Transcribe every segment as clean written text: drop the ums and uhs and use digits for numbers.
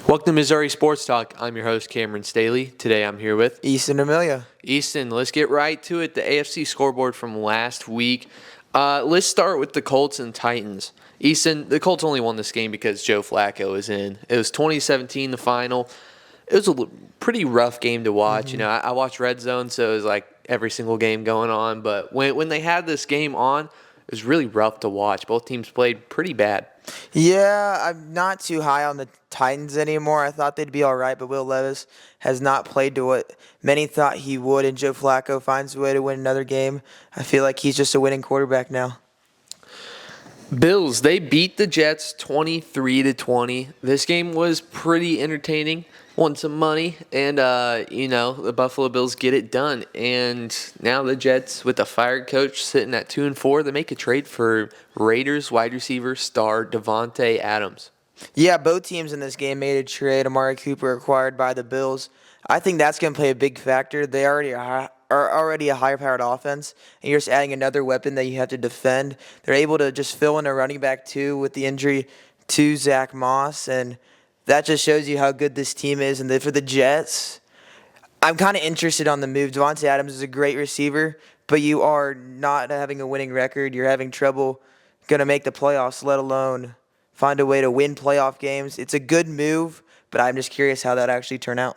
Welcome to Missouri Sports Talk. I'm your host, Cameron Staley. Today I'm here with Easton Amelia. Easton. Let's get right to it. The AFC scoreboard from last week. Let's start with the Colts and Titans. Easton, the Colts only won this game because Joe Flacco was in. It was 2017, the final. It was a pretty rough game to watch. Mm-hmm. You know, I watched Red Zone, so it was like every single game going on. But when they had this game on, it was really rough to watch. Both teams played pretty bad. Yeah, I'm not too high on the Titans anymore. I thought they'd be all right, but Will Levis has not played to what many thought he would, and Joe Flacco finds a way to win another game. I feel like he's just a winning quarterback now. Bills, they beat the Jets 23-20. This game was pretty entertaining. Won some money, and the Buffalo Bills get it done. And now the Jets, with a fired coach sitting at 2-4, they make a trade for Raiders wide receiver star Davante Adams. Yeah, both teams in this game made a trade. Amari Cooper acquired by the Bills. I think that's going to play a big factor. They are already a higher-powered offense, and you're just adding another weapon that you have to defend. They're able to just fill in a running back, too, with the injury to Zach Moss, and that just shows you how good this team is. And then for the Jets, I'm kind of interested on the move. Davante Adams is a great receiver, but you are not having a winning record. You're having trouble going to make the playoffs, let alone find a way to win playoff games. It's a good move, but I'm just curious how that actually turn out.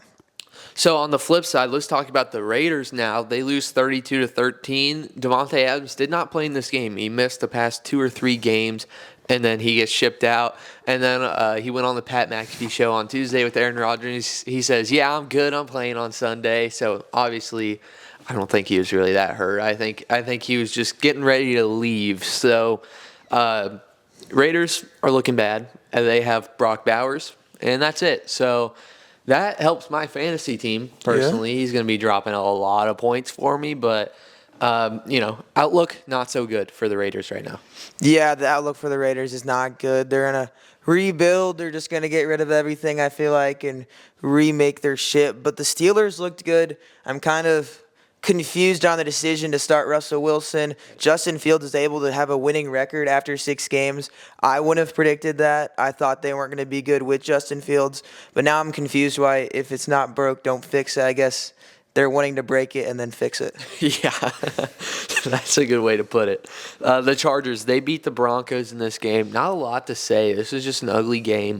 So on the flip side, let's talk about the Raiders now. They lose 32-13. Davante Adams did not play in this game. He missed the past 2 or 3 games, and then he gets shipped out. And then he went on the Pat McAfee show on Tuesday with Aaron Rodgers. He says, "Yeah, I'm good. I'm playing on Sunday." So obviously, I don't think he was really that hurt. I think he was just getting ready to leave. So Raiders are looking bad. They have Brock Bowers, and that's it. So that helps my fantasy team personally. Yeah. He's going to be dropping a lot of points for me, but outlook not so good for the Raiders right now. Yeah, the outlook for the Raiders is not good. They're in a rebuild. They're just going to get rid of everything, I feel like, and remake their ship. But the Steelers looked good. I'm kind of confused on the decision to start Russell Wilson. Justin Fields is able to have a winning record after 6 games. I wouldn't have predicted that. I thought they weren't going to be good with Justin Fields. But now I'm confused why, if it's not broke, don't fix it. I guess they're wanting to break it and then fix it. Yeah, that's a good way to put it. The Chargers, they beat the Broncos in this game. Not a lot to say. This was just an ugly game.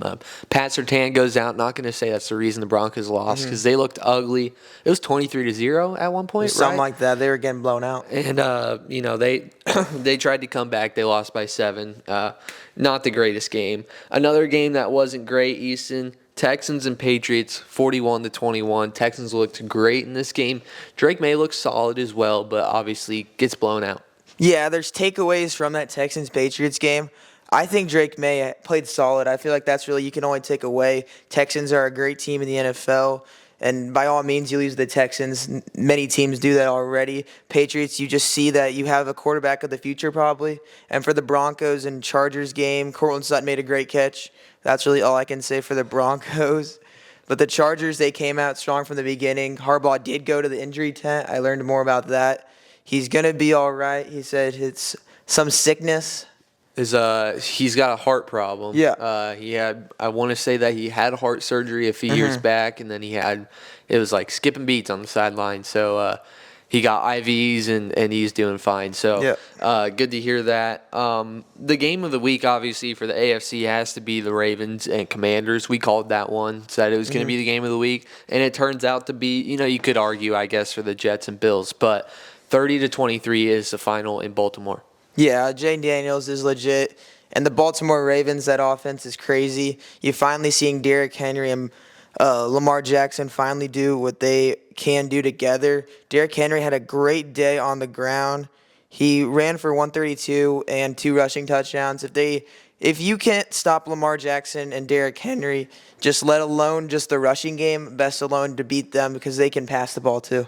Pat Surtain goes out. Not going to say that's the reason the Broncos lost because they looked ugly. It was 23-0 at one point, something like that. They were getting blown out. And, they tried to come back. They lost by 7. Not the greatest game. Another game that wasn't great, Easton. Texans and Patriots, 41-21. Texans looked great in this game. Drake May looks solid as well, but obviously gets blown out. Yeah, there's takeaways from that Texans-Patriots game. I think Drake May played solid. I feel like that's really, you can only take away. Texans are a great team in the NFL, and by all means, you lose the Texans. Many teams do that already. Patriots, you just see that you have a quarterback of the future probably. And for the Broncos and Chargers game, Cortland Sutton made a great catch. That's really all I can say for the Broncos. But the Chargers, they came out strong from the beginning. Harbaugh did go to the injury tent. I learned more about that. He's going to be all right. He said it's some sickness. He's got a heart problem. Yeah. I want to say that he had heart surgery a few years back, and then it was like skipping beats on the sideline. So he got IVs, and he's doing fine. So good to hear that. The game of the week, obviously, for the AFC has to be the Ravens and Commanders. We called that one, said it was going to be the game of the week, and it turns out to be, you could argue, I guess, for the Jets and Bills, but 30-23 is the final in Baltimore. Yeah, Jane Daniels is legit. And the Baltimore Ravens, that offense is crazy. You're finally seeing Derrick Henry and Lamar Jackson finally do what they can do together. Derrick Henry had a great day on the ground. He ran for 132 and 2 rushing touchdowns. If you can't stop Lamar Jackson and Derrick Henry, just let alone just the rushing game, best alone to beat them because they can pass the ball too.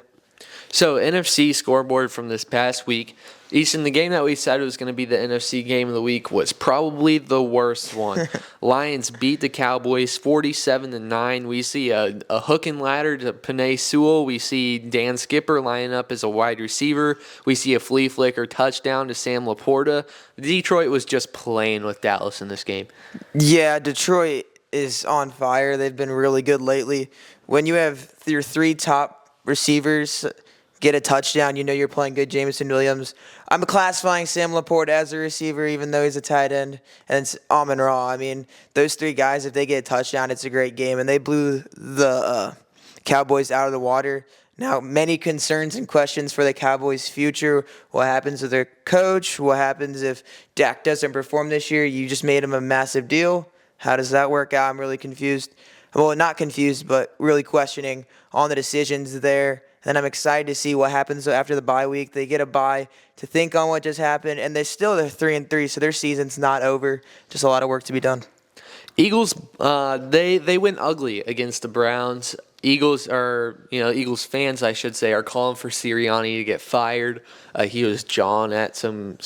So NFC scoreboard from this past week. Easton, the game that we said was going to be the NFC game of the week was probably the worst one. Lions beat the Cowboys 47-9. We see a hook and ladder to Penei Sewell. We see Dan Skipper lining up as a wide receiver. We see a flea flicker touchdown to Sam Laporta. Detroit was just playing with Dallas in this game. Yeah, Detroit is on fire. They've been really good lately. When you have your three top receivers get a touchdown, you know you're playing good. Jameson Williams. I'm classifying Sam Laporte as a receiver, even though he's a tight end. And it's Amon Ra. I mean, those three guys, if they get a touchdown, it's a great game. And they blew the Cowboys out of the water. Now, many concerns and questions for the Cowboys' future. What happens with their coach? What happens if Dak doesn't perform this year? You just made him a massive deal. How does that work out? I'm really confused. Well, not confused, but really questioning on the decisions there. And I'm excited to see what happens after the bye week. They get a bye to think on what just happened, and they're 3-3, so their season's not over. Just a lot of work to be done. Eagles, they went ugly against the Browns. Eagles fans, I should say, are calling for Sirianni to get fired. He was jawing at some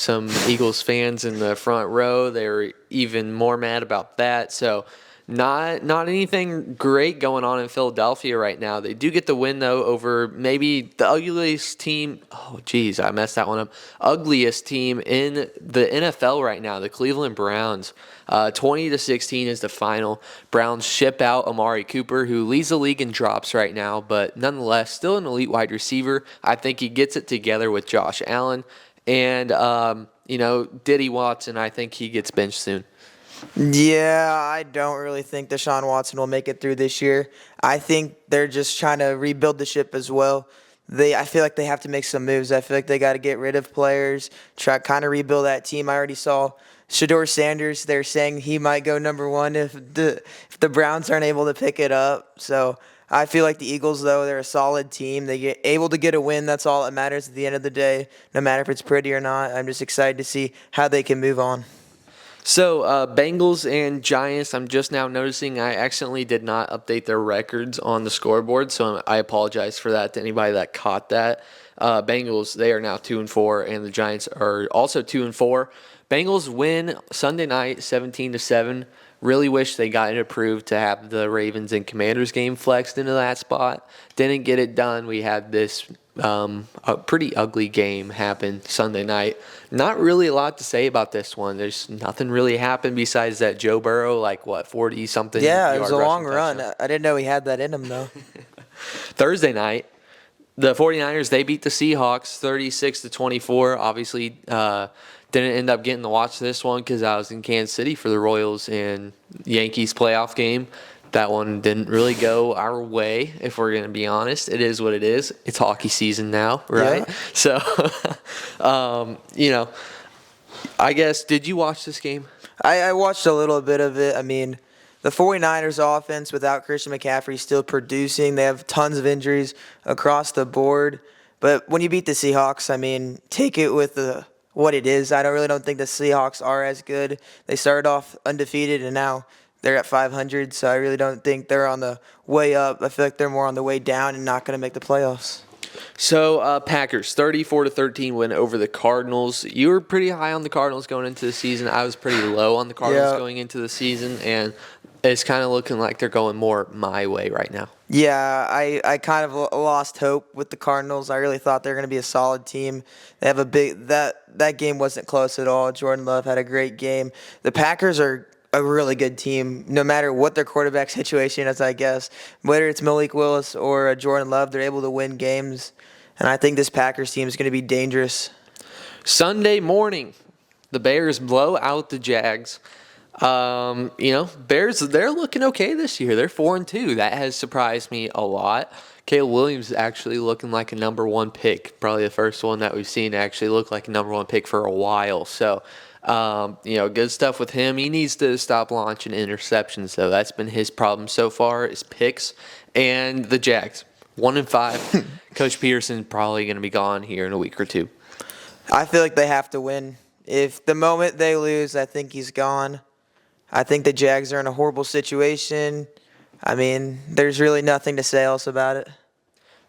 Eagles fans in the front row. They were even more mad about that. So not anything great going on in Philadelphia right now. They do get the win, though, over maybe the ugliest team. Oh, geez, I messed that one up. Ugliest team in the NFL right now, the Cleveland Browns. 20-16 is the final. Browns ship out Amari Cooper, who leads the league in drops right now, but nonetheless, still an elite wide receiver. I think he gets it together with Josh Allen. And, Diddy Watson, I think he gets benched soon. Yeah, I don't really think Deshaun Watson will make it through this year. I think they're just trying to rebuild the ship as well. I feel like they have to make some moves. I feel like they got to get rid of players, try kind of rebuild that team. I already saw Shador Sanders. They're saying he might go number one if the Browns aren't able to pick it up. So I feel like the Eagles, though, they're a solid team. They get able to get a win. That's all that matters at the end of the day, no matter if it's pretty or not. I'm just excited to see how they can move on. So, Bengals and Giants, I'm just now noticing I accidentally did not update their records on the scoreboard, so I apologize for that to anybody that caught that. Bengals, they are now 2-4, and the Giants are also 2-4. Bengals win Sunday night 17-7. Really wish they got it approved to have the Ravens and Commanders game flexed into that spot. Didn't get it done. We had this a pretty ugly game happen Sunday night. Not really a lot to say about this one. There's nothing really happened besides that Joe Burrow, 40-something. Yeah, it was a long touchdown. run. I didn't know he had that in him, though. Thursday night, the 49ers, they beat the Seahawks 36-24. Obviously, didn't end up getting to watch this one because I was in Kansas City for the Royals and Yankees playoff game. That one didn't really go our way, if we're going to be honest. It is what it is. It's hockey season now, right? Yeah. So, I guess, did you watch this game? I watched a little bit of it. I mean, the 49ers offense without Christian McCaffrey still producing. They have tons of injuries across the board. But when you beat the Seahawks, I mean, take it with what it is. I don't think the Seahawks are as good. They started off undefeated and now they're at 500, so I really don't think they're on the way up. I feel like they're more on the way down and not going to make the playoffs. So, Packers, 34-13 win over the Cardinals. You were pretty high on the Cardinals going into the season. I was pretty low on the Cardinals going into the season, and it's kind of looking like they're going more my way right now. Yeah, I kind of lost hope with the Cardinals. I really thought they were going to be a solid team. They have that game wasn't close at all. Jordan Love had a great game. The Packers are a really good team, no matter what their quarterback situation is, I guess. Whether it's Malik Willis or Jordan Love, they're able to win games. And I think this Packers team is going to be dangerous. Sunday morning, the Bears blow out the Jags. Bears, they're looking okay this year. They're 4-2. That has surprised me a lot. Caleb Williams is actually looking like a number one pick. Probably the first one that we've seen actually look like a number one pick for a while. So, good stuff with him. He needs to stop launching interceptions, though. That's been his problem so far, is picks. And the Jags, 1-5. Coach Peterson probably going to be gone here in a week or two. I feel like they have to win. If the moment they lose, I think he's gone. I think the Jags are in a horrible situation. I mean, there's really nothing to say else about it.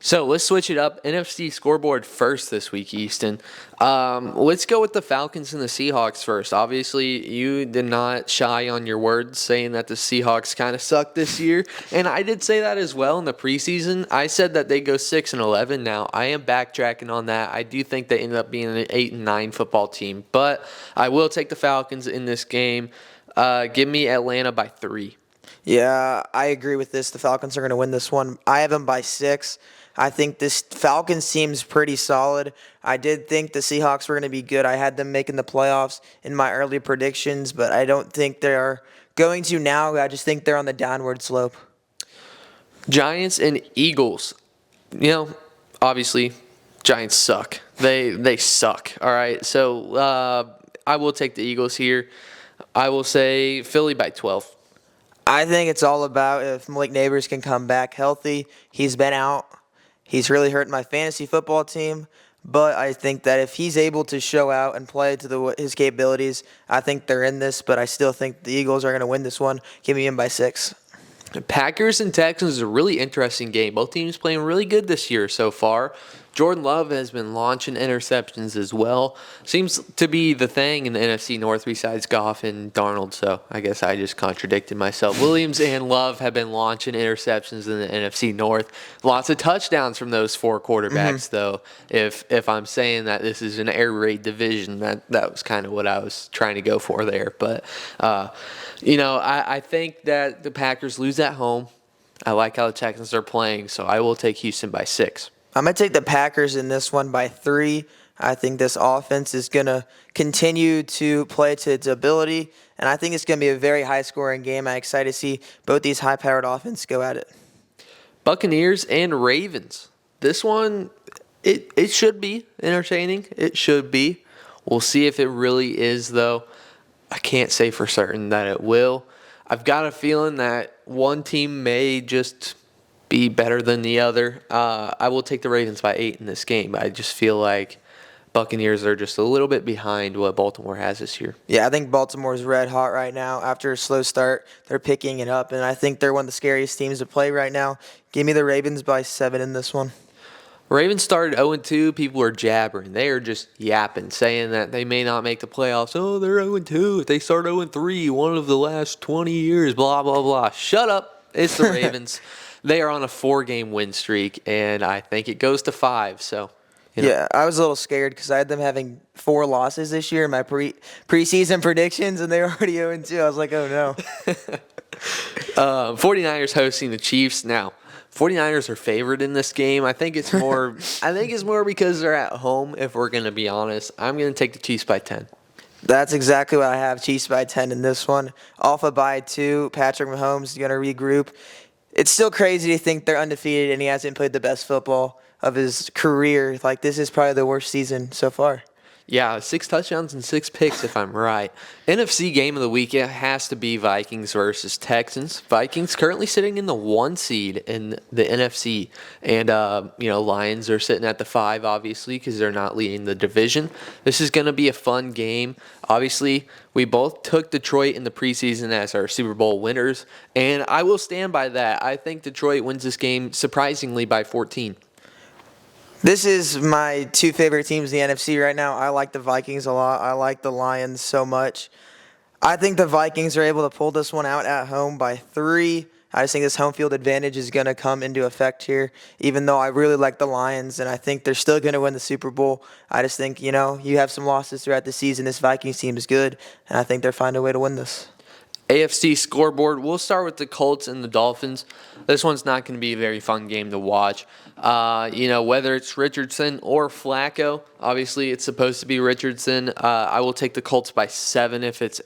So let's switch it up. NFC scoreboard first this week, Easton. Let's go with the Falcons and the Seahawks first. Obviously, you did not shy on your words saying that the Seahawks kind of suck this year. And I did say that as well in the preseason. I said that they go 6-11 now. I am backtracking on that. I do think they ended up being an 8-9 football team. But I will take the Falcons in this game. Give me Atlanta by 3. Yeah, I agree with this. The Falcons are going to win this one. I have them by 6. I think this Falcons team's pretty solid. I did think the Seahawks were going to be good. I had them making the playoffs in my early predictions, but I don't think they are going to now. I just think they're on the downward slope. Giants and Eagles. You know, obviously, Giants suck. They suck. All right, so I will take the Eagles here. I will say Philly by 12. I think it's all about if Malik Neighbors can come back healthy. He's been out. He's really hurt my fantasy football team. But I think that if he's able to show out and play to his capabilities, I think they're in this. But I still think the Eagles are going to win this one. Give me in by 6. The Packers and Texans is a really interesting game. Both teams playing really good this year so far. Jordan Love has been launching interceptions as well. Seems to be the thing in the NFC North besides Goff and Darnold, so I guess I just contradicted myself. Williams and Love have been launching interceptions in the NFC North. Lots of touchdowns from those 4 quarterbacks, though. If I'm saying that this is an air raid division, that was kind of what I was trying to go for there. But, I think that the Packers lose at home. I like how the Texans are playing, so I will take Houston by 6. I'm going to take the Packers in this one by 3. I think this offense is going to continue to play to its ability, and I think it's going to be a very high-scoring game. I'm excited to see both these high-powered offenses go at it. Buccaneers and Ravens. This one, it should be entertaining. It should be. We'll see if it really is, though. I can't say for certain that it will. I've got a feeling that one team may just be better than the other. I will take the Ravens by 8 in this game. I just feel like Buccaneers are just a little bit behind what Baltimore has this year. Yeah, I think Baltimore's red hot right now. After a slow start, they're picking it up, and I think they're one of the scariest teams to play right now. Give me the Ravens by 7 in this one. Ravens started 0-2. People are jabbering. They are just yapping, saying that they may not make the playoffs. Oh, they're 0-2. If they start 0-3, one of the last 20 years, blah, blah, blah. Shut up. It's the Ravens. They are on a 4-game win streak, and I think it goes to 5. So, Yeah, I was a little scared because I had them having 4 losses this year in my preseason predictions, and they were already 0-2. I was like, oh, no. 49ers hosting the Chiefs. Now, 49ers are favored in this game. I think it's more because they're at home, if we're going to be honest. I'm going to take the Chiefs by 10. That's exactly what I have. Chiefs by 10 in this one. Alpha by 2. Patrick Mahomes is going to regroup. It's still crazy to think they're undefeated and he hasn't played the best football of his career. Like, this is probably the worst season so far. Yeah, 6 touchdowns and 6 picks, if I'm right. NFC game of the week, it has to be Vikings versus Texans. Vikings currently sitting in the 1 seed in the NFC. And, Lions are sitting at the 5, obviously, because they're not leading the division. This is going to be a fun game. Obviously, we both took Detroit in the preseason as our Super Bowl winners. And I will stand by that. I think Detroit wins this game surprisingly by 14. This is my 2 favorite teams in the NFC right now. I like the Vikings a lot. I like the Lions so much. I think the Vikings are able to pull this one out at home by 3. I just think this home field advantage is going to come into effect here, even though I really like the Lions, and I think they're still going to win the Super Bowl. I just think, you have some losses throughout the season. This Vikings team is good, and I think they'll find a way to win this. AFC scoreboard, we'll start with the Colts and the Dolphins. This one's not going to be a very fun game to watch. Whether it's Richardson or Flacco, obviously it's supposed to be Richardson. I will take the Colts by 7 if it's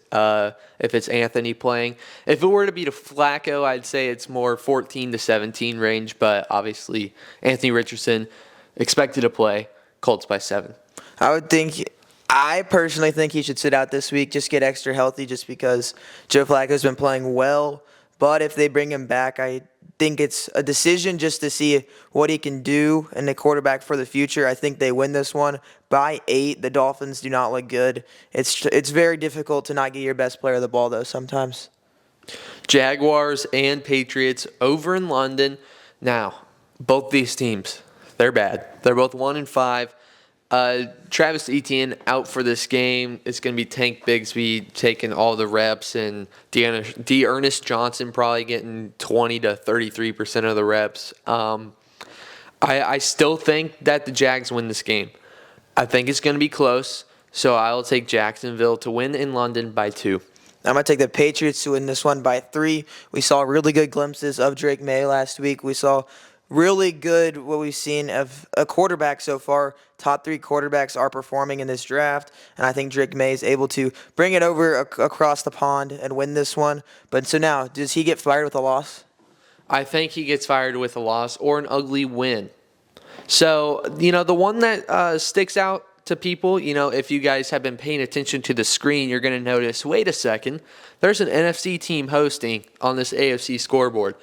Anthony playing. If it were to be to Flacco, I'd say it's more 14 to 17 range, but obviously Anthony Richardson expected to play. Colts by 7. I personally think he should sit out this week, just get extra healthy, just because Joe Flacco's been playing well. But if they bring him back, I think it's a decision just to see what he can do and the quarterback for the future. I think they win this one by 8. The Dolphins do not look good. It's very difficult to not get your best player the ball, though, sometimes. Jaguars and Patriots over in London. Now, both these teams, they're bad. They're both 1-5. Travis Etienne out for this game. It's going to be Tank Bigsby taking all the reps, and D'Ernest Johnson probably getting 20 to 33% of the reps. I still think that the Jags win this game. I think it's going to be close, so I'll take Jacksonville to win in London by 2. I'm going to take the Patriots to win this one by 3. We saw really good glimpses of Drake May last week. We saw really good what we've seen of a quarterback so far. Top 3 quarterbacks are performing in this draft, and I think Drake May is able to bring it over across the pond and win this one. But so now, does he get fired with a loss? I think he gets fired with a loss or an ugly win. So, the one that sticks out to people, if you guys have been paying attention to the screen, you're going to notice, wait a second, there's an NFC team hosting on this AFC scoreboard.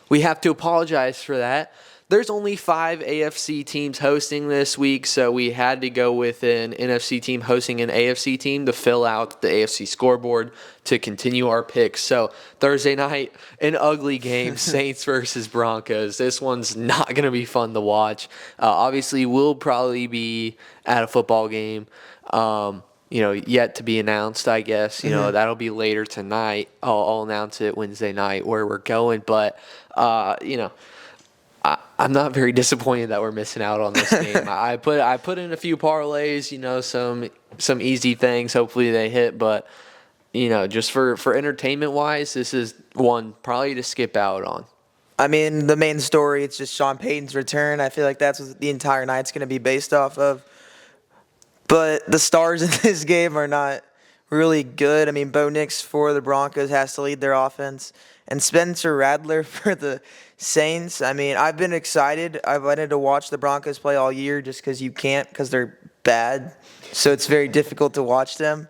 We have to apologize for that. There's only 5 AFC teams hosting this week, so we had to go with an NFC team hosting an AFC team to fill out the AFC scoreboard to continue our picks. So Thursday night, an ugly game, Saints versus Broncos. This one's not going to be fun to watch. Obviously, we'll probably be at a football game. Yet to be announced, I guess. That'll be later tonight. I'll announce it Wednesday night where we're going. But, I'm not very disappointed that we're missing out on this game. I put in a few parlays, some easy things. Hopefully they hit, but just for entertainment wise, this is one probably to skip out on. I mean, the main story, it's just Sean Payton's return. I feel like that's what the entire night's going to be based off of. But the stars in this game are not really good. I mean, Bo Nix for the Broncos has to lead their offense. And Spencer Rattler for the Saints. I mean, I've been excited. I've wanted to watch the Broncos play all year just because you can't because they're bad. So it's very difficult to watch them.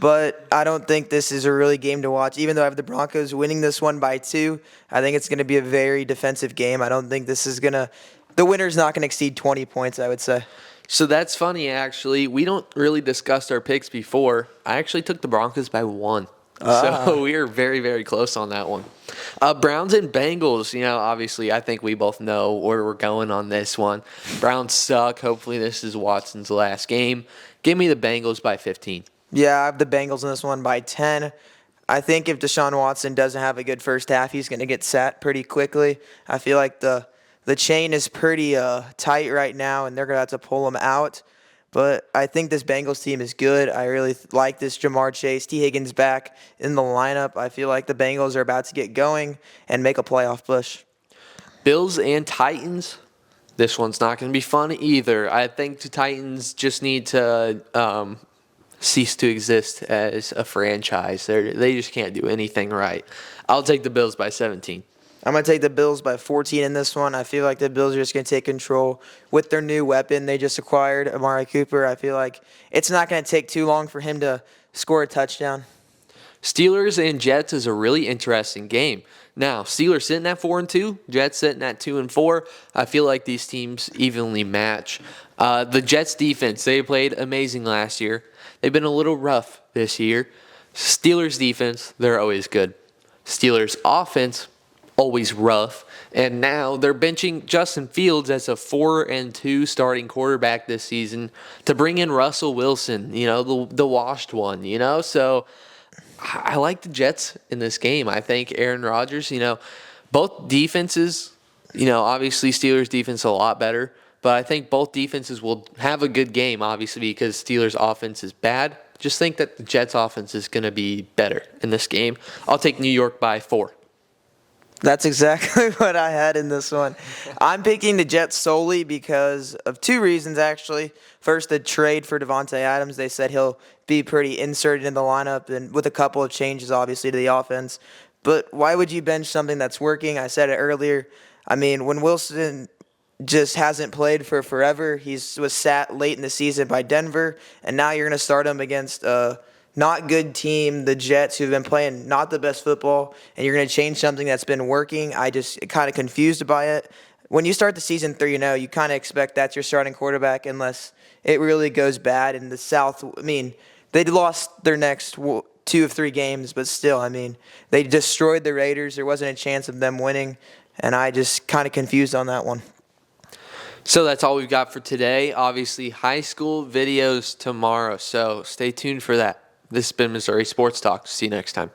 But I don't think this is a really game to watch. Even though I have the Broncos winning this one by 2, I think it's going to be a very defensive game. I don't think this is going to – the winner's not going to exceed 20 points, I would say. So that's funny, actually. We don't really discuss our picks before. I actually took the Broncos by 1. So we are very, very close on that one. Browns and Bengals, obviously I think we both know where we're going on this one. Browns suck. Hopefully this is Watson's last game. Give me the Bengals by 15. Yeah, I have the Bengals in this one by 10. I think if Deshaun Watson doesn't have a good first half, he's going to get sat pretty quickly. I feel like the chain is pretty tight right now, and they're going to have to pull him out. But I think this Bengals team is good. I really like this Jamar Chase, T. Higgins back in the lineup. I feel like the Bengals are about to get going and make a playoff push. Bills and Titans. This one's not going to be fun either. I think the Titans just need to cease to exist as a franchise. They just can't do anything right. I'll take the Bills by 17. I'm going to take the Bills by 14 in this one. I feel like the Bills are just going to take control with their new weapon they just acquired, Amari Cooper. I feel like it's not going to take too long for him to score a touchdown. Steelers and Jets is a really interesting game. Now, Steelers sitting at 4-2, Jets sitting at 2-4. I feel like these teams evenly match. The Jets defense, they played amazing last year. They've been a little rough this year. Steelers defense, they're always good. Steelers offense, always rough. And now they're benching Justin Fields as a 4-2 starting quarterback this season to bring in Russell Wilson, the washed one, So I like the Jets in this game. I think Aaron Rodgers, both defenses, obviously Steelers defense a lot better, but I think both defenses will have a good game, obviously, because Steelers offense is bad. Just think that the Jets offense is going to be better in this game. I'll take New York by 4. That's exactly what I had in this one. I'm picking the Jets solely because of 2 reasons, actually. First, the trade for Devontae Adams. They said he'll be pretty inserted in the lineup and with a couple of changes, obviously, to the offense. But why would you bench something that's working? I said it earlier. I mean, when Wilson just hasn't played for forever, he was sat late in the season by Denver, and now you're going to start him against not good team, the Jets, who've been playing not the best football, and you're going to change something that's been working. I just kind of confused by it. When you start the season 3-0, you kind of expect that's your starting quarterback unless it really goes bad. In the South, I mean, they lost their next 2 of 3 games, but still, I mean, they destroyed the Raiders. There wasn't a chance of them winning, and I just kind of confused on that one. So that's all we've got for today. Obviously, high school videos tomorrow, so stay tuned for that. This has been Missouri Sports Talk. See you next time.